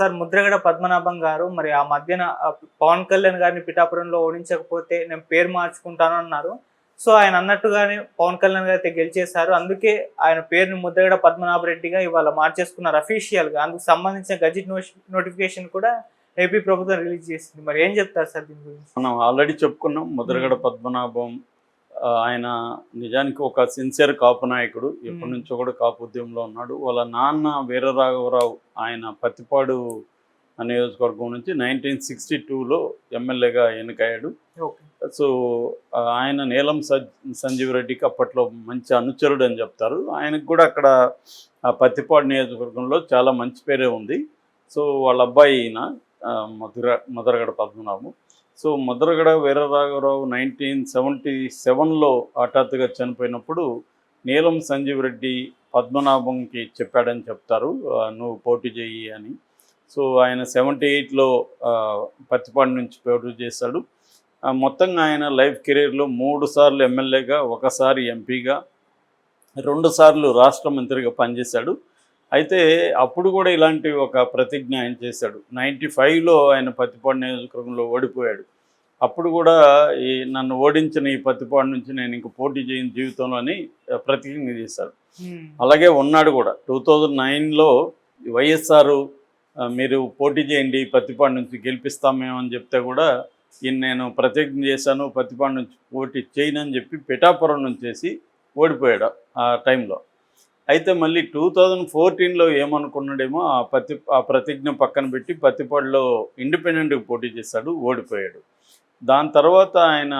Sir Mudragada Padmanabham గారు మరి ఆ మధ్యన పవన్ కళ్యాణ్ గారిని పిఠాపురంలో ఓడించకపోతే నేను పేరు మార్చుకుంటాను అన్నారు. సో ఆయన అన్నట్టుగానే పవన్ కళ్యాణ్ గారు అయితే గెలిచేశారు. అందుకే ఆయన పేరుని ముద్రగడ పద్మనాభరెడ్డిగా ఇవాళ మార్చేసుకున్నారు అఫీషియల్‌గా. అందుకు సంబంధించిన గెజిట్ నోటిఫికేషన్ కూడా ఏపీ ప్రభుత్వం రిలీజ్ చేసింది. మరి ఏం చెప్తారు సార్ దీని గురించి? మనం ఆల్రెడీ చెప్పుకున్నాం ముద్రగడ పద్మనాభం ఆయన నిజానికి ఒక సిన్సియర్ కాపు నాయకుడు. ఎప్పటి నుంచో కూడా కాపు ఉద్యమంలో ఉన్నాడు. వాళ్ళ నాన్న వీరరాఘవరావు ఆయన పత్తిపాడు నియోజకవర్గం నుంచి 1962లో ఎమ్మెల్యేగా ఎన్నికయ్యాడు. సో ఆయన నీలం సంజీవ్ రెడ్డికి అప్పట్లో మంచి అనుచరుడు అని చెప్తారు. ఆయనకు కూడా అక్కడ పత్తిపాడు నియోజకవర్గంలో చాలా మంచి పేరే ఉంది. సో వాళ్ళ అబ్బాయి ఈయన ముద్రగడ పద్మనాభం. సో ముద్రగడ వీరరాఘవరావు 1977లో హఠాత్తుగా చనిపోయినప్పుడు నీలం సంజీవ్ రెడ్డి పద్మనాభంకి చెప్పాడని చెప్తారు, నువ్వు పోటీ చేయి అని. సో ఆయన 78లో పత్తిపాడు నుంచి పోటీ చేశాడు. మొత్తంగా ఆయన లైఫ్ కెరీర్లో 3 సార్లు ఎమ్మెల్యేగా, 1 సారి ఎంపీగా, 2 సార్లు రాష్ట్ర మంత్రిగా పనిచేశాడు. అయితే అప్పుడు కూడా ఇలాంటి ఒక ప్రతిజ్ఞ ఆయన చేశాడు. 95లో ఆయన పత్తిపాడు నియోజకవర్గంలో ఓడిపోయాడు. అప్పుడు కూడా నన్ను ఓడించిన ఈ పత్తిపాడు నుంచి నేను ఇంక పోటీ చేయని జీవితంలో అని ప్రతిజ్ఞ చేశాడు. అలాగే ఉన్నాడు కూడా. 2009లో వైఎస్ఆర్ మీరు పోటీ చేయండి పత్తిపాడు నుంచి గెలిపిస్తాం మేమని చెప్తే కూడా నేను ప్రతిజ్ఞ చేశాను పత్తిపాడు నుంచి పోటీ చేయనని చెప్పి పిఠాపురం నుంచి ఓడిపోయాడు ఆ టైంలో. అయితే మళ్ళీ 2014లో ఏమనుకున్నాడేమో ఆ ప్రతిజ్ఞ పక్కన పెట్టి పత్తిపాడులో ఇండిపెండెంట్గా పోటీ చేశాడు, ఓడిపోయాడు. దాని తర్వాత ఆయన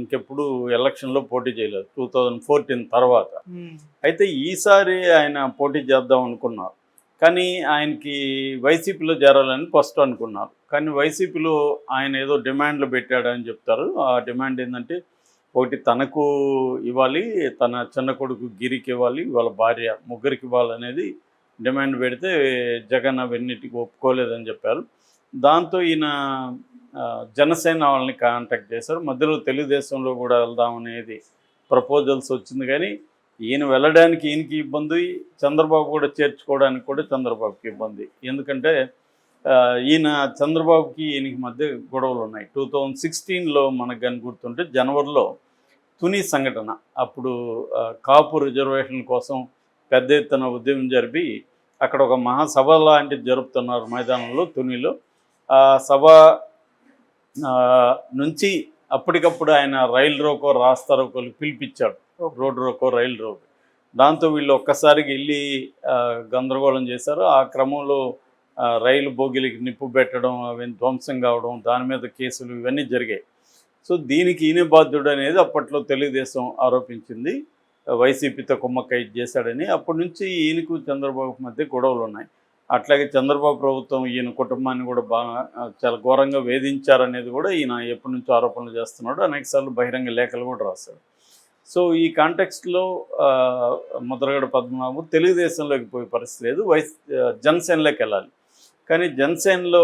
ఇంకెప్పుడు ఎలక్షన్లో పోటీ చేయలేదు 2014 తర్వాత. అయితే ఈసారి ఆయన పోటీ చేద్దాం అనుకున్నారు, కానీ ఆయనకి వైసీపీలో చేరాలని ఫస్ట్ అనుకున్నారు. కానీ వైసీపీలో ఆయన ఏదో డిమాండ్లు పెట్టాడని చెప్తారు. ఆ డిమాండ్ ఏంటంటే, ఒకటి తనకు ఇవ్వాలి, తన చిన్న కొడుకు గిరికి ఇవ్వాలి, వాళ్ళ భార్య ముగ్గురికి ఇవ్వాలనేది డిమాండ్ పెడితే జగన్ అవన్నిటికి ఒప్పుకోలేదని చెప్పారు. దాంతో ఈయన జనసేన వాళ్ళని కాంటాక్ట్ చేశారు. మధ్యలో తెలుగుదేశంలో కూడా వెళ్దామనేది ప్రపోజల్స్ వచ్చింది, కానీ ఈయన వెళ్ళడానికి ఈయనకి ఇబ్బంది, చంద్రబాబు కూడా చేర్చుకోవడానికి కూడా చంద్రబాబుకి ఇబ్బంది. ఎందుకంటే ఈయన చంద్రబాబుకి ఈయనకి మధ్య గొడవలు ఉన్నాయి. 2016లో మనకు కానీ గుర్తుంటే జనవరిలో తుని సంఘటన, అప్పుడు కాపు రిజర్వేషన్ కోసం పెద్ద ఎత్తున ఉద్యమం జరిపి అక్కడ ఒక మహాసభ లాంటిది జరుపుతున్నారు మైదానంలో తునిలో. ఆ సభ నుంచి అప్పటికప్పుడు ఆయన రైలు రోకో రాస్తా రోకోలు పిలిపించాడు, రోడ్డు రోకో రైలు రోకో. దాంతో వీళ్ళు ఒక్కసారికి వెళ్ళి గందరగోళం చేశారు. ఆ క్రమంలో రైలు బోగిలికి నిప్పు పెట్టడం, అవన్నీ ధ్వంసం కావడం, దాని మీద కేసులు ఇవన్నీ జరిగాయి. సో దీనికి ఈయన బాధ్యుడు అనేది అప్పట్లో తెలుగుదేశం ఆరోపించింది, వైసీపీతో కుమ్మక్కై చేశాడని. అప్పటి నుంచి ఈయనకు చంద్రబాబు మధ్య గొడవలు ఉన్నాయి. అట్లాగే చంద్రబాబు ప్రభుత్వం ఈయన కుటుంబాన్ని కూడా బాగా చాలా ఘోరంగా వేధించారనేది కూడా ఈయన ఎప్పటి నుంచో ఆరోపణలు చేస్తున్నాడు. అనేకసార్లు బహిరంగ లేఖలు కూడా రాశాడు. సో ఈ కాంటెక్స్ట్లో ముద్రగడ పద్మనాభం తెలుగుదేశంలోకి పోయే పరిస్థితి లేదు, జనసేనలోకి వెళ్ళాలి. కానీ జనసేనలో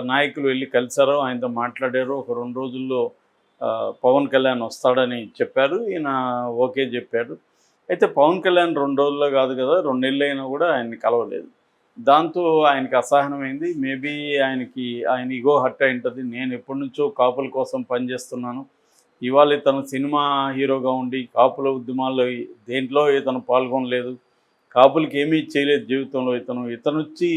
నాయకులు వెళ్ళి కలిశారు, ఆయనతో మాట్లాడారు. ఒక 2 రోజుల్లో పవన్ కళ్యాణ్ వస్తాడని చెప్పారు. ఈయన ఓకే చెప్పాడు. అయితే పవన్ కళ్యాణ్ 2 రోజుల్లో కాదు కదా, 2 నెలలు అయినా కూడా ఆయన్ని కలవలేదు. దాంతో ఆయనకి అసహనమైంది. మేబీ ఆయన ఇగో హర్ట్ అయి ఉంటుంది. నేను ఎప్పటి నుంచో కాపుల కోసం పనిచేస్తున్నాను, ఇవాళ ఇతను సినిమా హీరోగా ఉండి కాపుల ఉద్యమాల్లో దేంట్లో ఇతను పాల్గొనలేదు, కాపులకి ఏమీ చేయలేదు జీవితంలో, ఇతను వచ్చి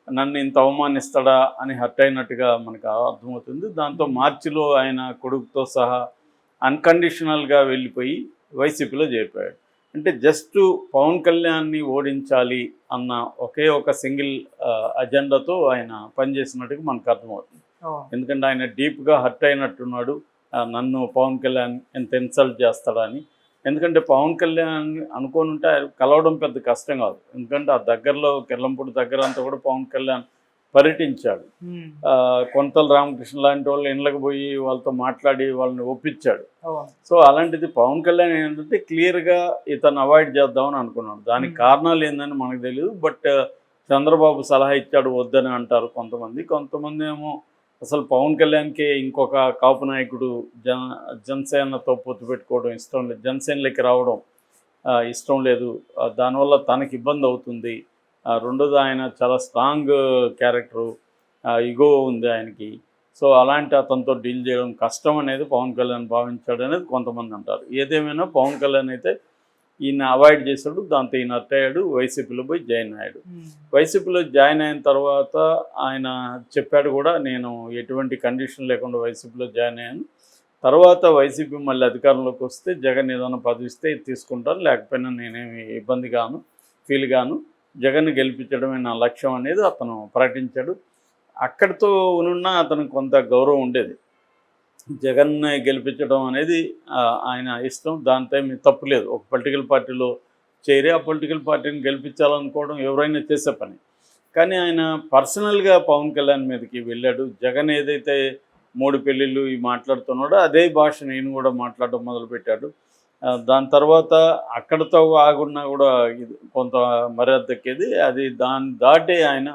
నన్ను ఇంత అవమానిస్తాడా అని హర్ట్ అయినట్టుగా మనకు అర్థమవుతుంది. దాంతో మార్చిలో ఆయన కొడుకుతో సహా అన్కండిషనల్గా వెళ్ళిపోయి వైసీపీలో చేరిపోయాడు. అంటే జస్ట్ పవన్ కళ్యాణ్ని ఓడించాలి అన్న ఒకే ఒక సింగిల్ అజెండాతో ఆయన పనిచేసినట్టుగా మనకు అర్థమవుతుంది. ఎందుకంటే ఆయన డీప్గా హర్ట్ అయినట్టున్నాడు, నన్ను పవన్ కళ్యాణ్ ఎంత ఇన్సల్ట్ చేస్తాడా అని. ఎందుకంటే పవన్ కళ్యాణ్ అనుకోని ఉంటే కలవడం పెద్ద కష్టం కాదు. ఎందుకంటే ఆ దగ్గరలో కిర్లంపూడి దగ్గర అంతా కూడా పవన్ కళ్యాణ్ పర్యటించాడు. కొంతల రామకృష్ణ లాంటి వాళ్ళు ఇళ్ళకి పోయి వాళ్ళతో మాట్లాడి వాళ్ళని ఒప్పించాడు. సో అలాంటిది పవన్ కళ్యాణ్ ఏంటంటే క్లియర్గా ఇతను అవాయిడ్ చేద్దామని అనుకున్నాడు. దానికి కారణాలు ఏందని మనకు తెలియదు. బట్ చంద్రబాబు సలహా ఇచ్చాడు వద్దని అంటారు కొంతమంది ఏమో అసలు పవన్ కళ్యాణ్కే ఇంకొక కాపు నాయకుడు జనసేనతో పొత్తు పెట్టుకోవడం ఇష్టం లేదు, జనసేనలోకి రావడం ఇష్టం లేదు, దానివల్ల తనకి ఇబ్బంది అవుతుంది, రెండోది ఆయన చాలా స్ట్రాంగ్ క్యారెక్టరు, ఇగో ఉంది ఆయనకి. సో అలాంటి అతనితో డీల్ చేయడం కష్టం అనేది పవన్ కళ్యాణ్ భావించాడు అనేది కొంతమంది అంటారు. ఏదేమైనా పవన్ కళ్యాణ్ అయితే ఈయన అవాయిడ్ చేశాడు. దాంతో ఈయన అట్టయ్యాడు, వైసీపీలో పోయి జాయిన్ అయ్యాడు. వైసీపీలో జాయిన్ అయిన తర్వాత ఆయన చెప్పాడు కూడా, నేను ఎటువంటి కండిషన్ లేకుండా వైసీపీలో జాయిన్ అయ్యాను. తర్వాత వైసీపీ మళ్ళీ అధికారంలోకి వస్తే జగన్ ఏదైనా పదవిస్తే తీసుకుంటాను, లేకపోయినా నేనేమి ఇబ్బంది ఫీల్ గాను, జగన్ గెలిపించడమే నా లక్ష్యం అనేది అతను ప్రకటించాడు. అక్కడితో ఉన్న అతనికి కొంత గౌరవం ఉండేది. జగన్ గెలిపించడం అనేది ఆయన ఇష్టం, దాంతో ఏమి తప్పులేదు. ఒక పొలిటికల్ పార్టీలో చేరి ఆ పొలిటికల్ పార్టీని గెలిపించాలనుకోవడం ఎవరైనా చేసే పని. కానీ ఆయన పర్సనల్గా పవన్ కళ్యాణ్ మీదకి వెళ్ళాడు. జగన్ ఏదైతే 3 పెళ్ళిళ్ళు మాట్లాడుతున్నాడో అదే భాష నేను కూడా మాట్లాడడం మొదలుపెట్టాడు. దాని తర్వాత అక్కడితో ఆగున్నా కూడా కొంత మర్యాద దక్కేది. అది దాన్ని దాటి ఆయన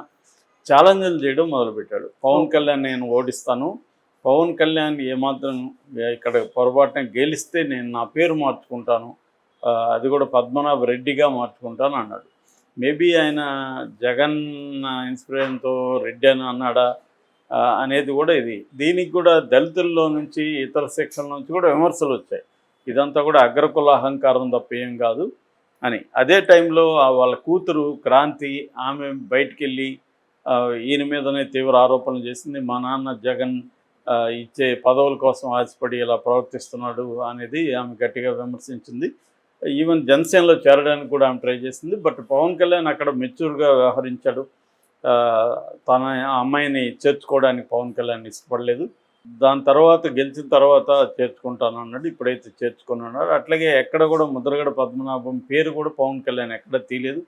ఛాలెంజ్లు చేయడం మొదలుపెట్టాడు. పవన్ కళ్యాణ్ నేను ఓడిస్తాను, పవన్ కళ్యాణ్ ఏమాత్రం ఇక్కడ పొరపాటున గెలిస్తే నేను నా పేరు మార్చుకుంటాను, అది కూడా పద్మనాభ రెడ్డిగా మార్చుకుంటాను అన్నాడు. మేబీ ఆయన జగన్ ఇన్స్పిరేషన్తో రెడ్డి అని అన్నాడా అనేది కూడా ఇది. దీనికి కూడా దళితుల్లో నుంచి ఇతర సెక్షన్ల నుంచి కూడా విమర్శలు వచ్చాయి. ఇదంతా కూడా అగ్రకుల అహంకారం తప్ప ఏం కాదు అని. అదే టైంలో వాళ్ళ కూతురు క్రాంతి, ఆమె బయటికి వెళ్ళి ఈయన మీదనే తీవ్ర ఆరోపణలు చేసింది. మా నాన్న జగన్ ఇచ్చే పదవుల కోసం ఆశపడి ఇలా ప్రవర్తిస్తున్నాడు అనేది ఆమె గట్టిగా విమర్శించింది. ఈవెన్ జనసేనలో చేరడానికి కూడా ఆమె ట్రై చేసింది. బట్ పవన్ కళ్యాణ్ అక్కడ మెచ్యూర్గా వ్యవహరించాడు. తన అమ్మాయిని చేర్చుకోవడానికి పవన్ కళ్యాణ్ ఇష్టపడలేదు. దాని తర్వాత గెలిచిన తర్వాత చేర్చుకుంటాను అన్నాడు. ఇప్పుడైతే చేర్చుకున్నాడు. అట్లాగే ఎక్కడ కూడా ముద్రగడ పద్మనాభం పేరు కూడా పవన్ కళ్యాణ్ ఎక్కడ తీయలేదు.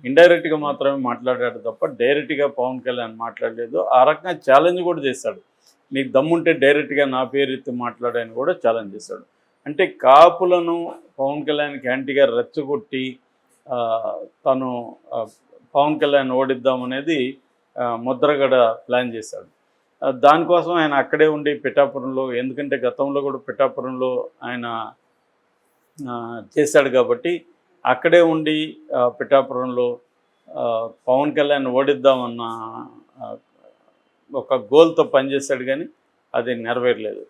ఇండైరెక్ట్గా మాత్రమే మాట్లాడాడు తప్ప డైరెక్ట్గా పవన్ కళ్యాణ్ మాట్లాడలేదు. ఆ రకంగా ఛాలెంజ్ కూడా చేశాడు. నీకు దమ్ముంటే డైరెక్ట్గా నా పేరు ఎత్తి మాట్లాడాలని కూడా ఛాలెంజ్ చేశాడు. అంటే కాపులను పవన్ కళ్యాణ్కి యాంటీగా రెచ్చగొట్టి తను పవన్ కళ్యాణ్ ఓడిద్దామనేది ముద్రగడ ప్లాన్ చేశాడు. దానికోసం ఆయన అక్కడే ఉండి పిఠాపురంలో, ఎందుకంటే గతంలో కూడా పిఠాపురంలో ఆయన చేశాడు కాబట్టి అక్కడే ఉండి పిఠాపురంలో పవన్ కళ్యాణ్ ఓడిద్దామన్న ఒక గోల్తో పనిచేశాడు, కానీ అది నెరవేరలేదు.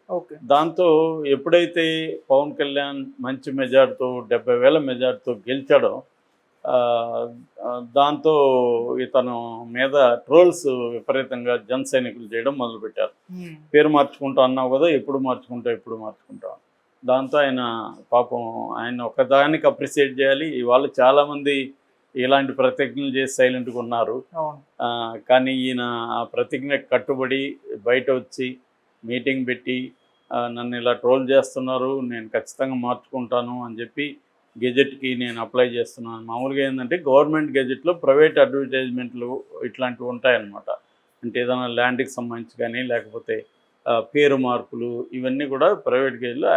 దాంతో ఎప్పుడైతే పవన్ కళ్యాణ్ మంచి మెజార్టీతో 70,000 మెజార్టీతో గెలిచాడో దాంతో ఇతను మీద ట్రోల్స్ విపరీతంగా జన సైనికులు చేయడం మొదలుపెట్టారు. పేరు మార్చుకుంటా అన్నావు కదా, ఎప్పుడు మార్చుకుంటావు. దాంతో ఆయన పాపం ఆయన ఒకదానికి అప్రిషియేట్ చేయాలి. ఇవాళ చాలామంది ఇలాంటి ప్రతిజ్ఞలు చేసి సైలెంట్గా ఉన్నారు. కానీ ఈయన ఆ ప్రతిజ్ఞకు కట్టుబడి బయట వచ్చి మీటింగ్ పెట్టి నన్ను ఇలా ట్రోల్ చేస్తున్నారు, నేను ఖచ్చితంగా మార్చుకుంటాను అని చెప్పి గెజెట్కి నేను అప్లై చేస్తున్నాను. మామూలుగా ఏంటంటే గవర్నమెంట్ గెజెట్లో ప్రైవేట్ అడ్వర్టైజ్మెంట్లు ఇట్లాంటివి ఉంటాయన్నమాట. అంటే ఏదైనా ల్యాండ్కి సంబంధించి కానీ లేకపోతే పేరు మార్పులు ఇవన్నీ కూడా ప్రైవేట్ గెజెట్లో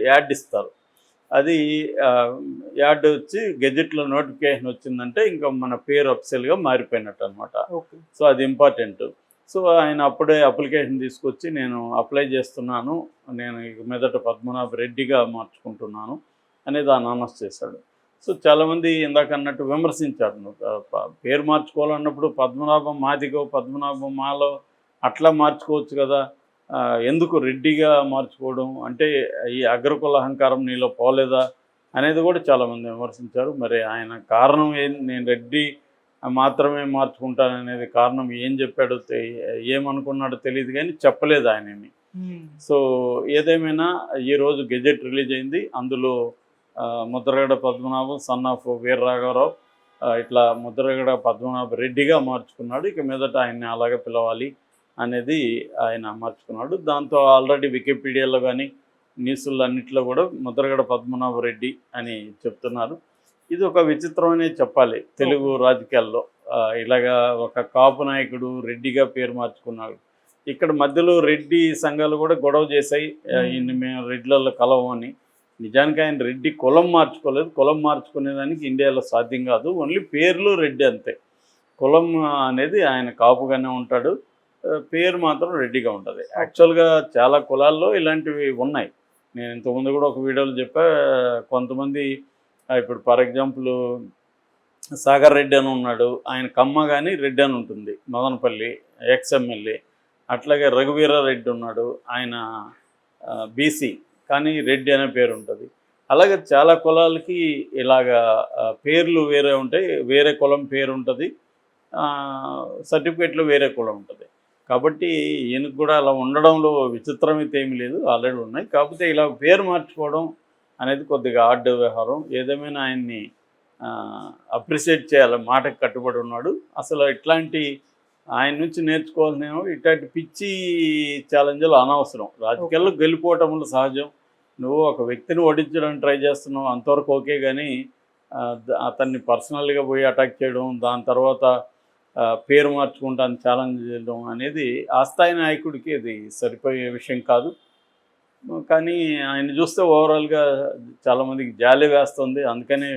యాడ్ ఇస్తారు. అది యాడ్ వచ్చి గెజెట్లో నోటిఫికేషన్ వచ్చిందంటే ఇంకా మన పేరు అఫిషియల్గా మారిపోయినట్టు అనమాట. సో అది ఇంపార్టెంట్. సో ఆయన అప్పుడే అప్లికేషన్ తీసుకొచ్చి నేను అప్లై చేస్తున్నాను, నేను ఇక మీదట పద్మనాభ రెడ్డిగా మార్చుకుంటున్నాను అనేది ఆయన అనౌన్స్ చేశాడు. సో చాలామంది ఇందాక అన్నట్టు విమర్శించారు. పేరు మార్చుకోవాలన్నప్పుడు పద్మనాభం మాదిగో పద్మనాభం మాలో అట్లా మార్చుకోవచ్చు కదా, ఎందుకు రెడ్డిగా మార్చుకోవడం, అంటే ఈ అగ్రకుల అహంకారం నీలో పోలేదా అనేది కూడా చాలామంది విమర్శించారు. మరి ఆయన కారణం నేను రెడ్డి మాత్రమే మార్చుకుంటాననేది కారణం ఏం చెప్పాడో ఏమనుకున్నాడో తెలియదు, కానీ చెప్పలేదు ఆయనేమి. సో ఏదేమైనా ఈరోజు గెజెట్ రిలీజ్ అయింది. అందులో ముద్రగడ పద్మనాభం సన్ ఆఫ్ వీర రాఘవరావు ఇట్లా ముద్రగడ పద్మనాభ రెడ్డిగా మార్చుకున్నాడు. ఇక మీదట ఆయన్ని అలాగే పిలవాలి అనేది ఆయన మార్చుకున్నాడు. దాంతో ఆల్రెడీ వికీపీడియాలో కానీ న్యూస్లో అన్నింటిలో కూడా ముద్రగడ పద్మనాభ రెడ్డి అని చెప్తున్నారు. ఇది ఒక విచిత్రమనే చెప్పాలి తెలుగు రాజకీయాల్లో. ఇలాగా ఒక కాపు నాయకుడు రెడ్డిగా పేరు మార్చుకున్నాడు. ఇక్కడ మధ్యలో రెడ్డి సంఘాలు కూడా గొడవ చేశాయి, ఈయన్ని మేము రెడ్లలో కలవమని. నిజానికి ఆయన రెడ్డి కులం మార్చుకోలేదు. కులం మార్చుకునేదానికి ఇండియాలో సాధ్యం కాదు. ఓన్లీ పేర్లు రెడ్డి అంతే. కులం అనేది ఆయన కాపుగానే ఉంటాడు, పేరు మాత్రం రెడ్డిగా ఉంటుంది. యాక్చువల్గా చాలా కులాల్లో ఇలాంటివి ఉన్నాయి. నేను ఇంతకుముందు కూడా ఒక వీడియోలో చెప్పా. కొంతమంది ఇప్పుడు ఫర్ ఎగ్జాంపుల్ సాగర్ రెడ్డి అని ఉన్నాడు, ఆయన కమ్మ కానీ రెడ్డి అని ఉంటుంది, మదనపల్లి ఎక్స్ఎమ్మెల్యే. అట్లాగే రఘువీరారెడ్డి ఉన్నాడు, ఆయన బీసీ కానీ రెడ్డి అనే పేరు ఉంటుంది. అలాగే చాలా కులాలకి ఇలాగా పేర్లు వేరే ఉంటాయి, వేరే కులం పేరు ఉంటుంది, సర్టిఫికేట్లో వేరే కులం ఉంటుంది. కాబట్టి ఈయనకు కూడా అలా ఉండడంలో విచిత్రం అయితే ఏమీ లేదు, ఆల్రెడీ ఉన్నాయి. కాకపోతే ఇలా పేరు మార్చుకోవడం అనేది కొద్దిగా ఆడ్ వ్యవహారం. ఏదేమైనా ఆయన్ని అప్రిషియేట్ చేయాలి, మాటకు కట్టుబడి ఉన్నాడు. అసలు ఇట్లాంటి ఆయన నుంచి నేర్చుకోవాల్సిన ఇట్లాంటి పిచ్చి ఛాలెంజ్లు అనవసరం. రాజకీయాల్లో గెలిపోవటంలో సహజం. నువ్వు ఒక వ్యక్తిని ఓడించడానికి ట్రై చేస్తున్నావు అంతవరకు ఓకే, కానీ అతన్ని పర్సనల్గా పోయి అటాక్ చేయడం, దాని తర్వాత పేరు మార్చుకుంటాను ఛాలెంజ్ చేయడం అనేది ఆ స్థాయి నాయకుడికి అది సరిపోయే విషయం కాదు. కానీ ఆయన చూస్తే ఓవరాల్గా చాలామందికి జాలి వేస్తుంది. అందుకనే